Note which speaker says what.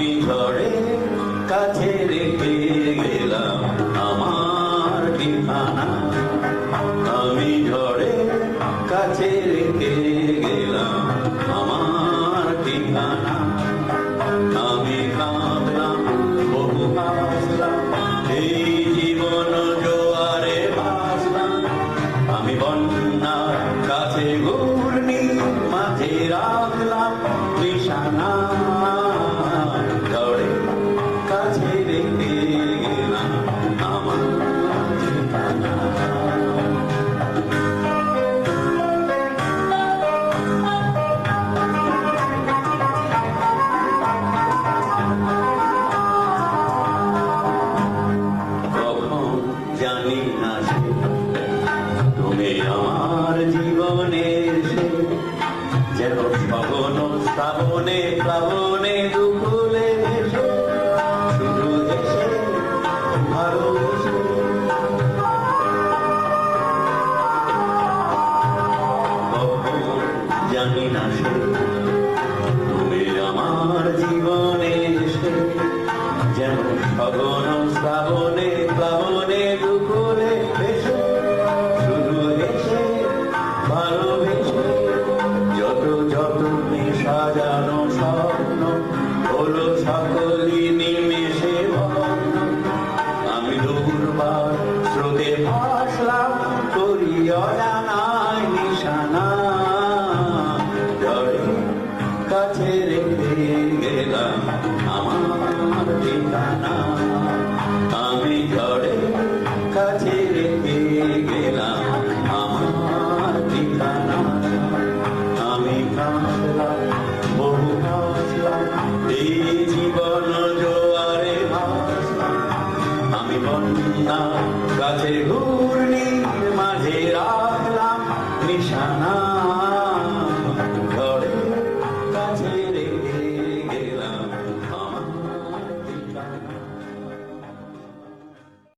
Speaker 1: আমি ঝড়ে কাছে রেখে গেলাম আমার ঠিকানা। আমি ঝড়ে কাছে রেখে গেলাম আমার ঠিকানা। আমি কাঁদলাম বহু হাসলাম, এই জীবন জোয়ারে ভাসলাম। আমি বন্যার কাছে ঘূর্ণি মাঝে রাখলাম নিশানা। ঝড়ে কাছে রেখে গেলাম আমার ঠিকানা। জানি না তুমি আমার জীবনে এসে যেন সগন শ্রাবণে প্লাবনে দুকুলে এসে শুধু এসে ভালোবেসে। জানি না তুমি আমার জীবনে এসে যেন সগন শ্রাবণে প্লাবনে দুকুলে এসে শুধু এসে ভালোবেসে। যত যত সাজানো স্বপ্ন হলো সকলই নিমেষে ভগ্ন। আমি দুর্বার স্রোতে ভাসলাম করি অজানায় নিশানা। ঝড়ে কাছে রেখে গেলাম আমার ঠিকানা। আমি ঝড়ে কাছে রেখে গেলাম আমার ঠিকানা। আমি কাঁদলাম বহু হাসলাম, এই জীবন জোয়ারে ভাসলাম। আমি বন্যা কাছে ঘূর্ণির মাঝে রাখলাম নিশানা।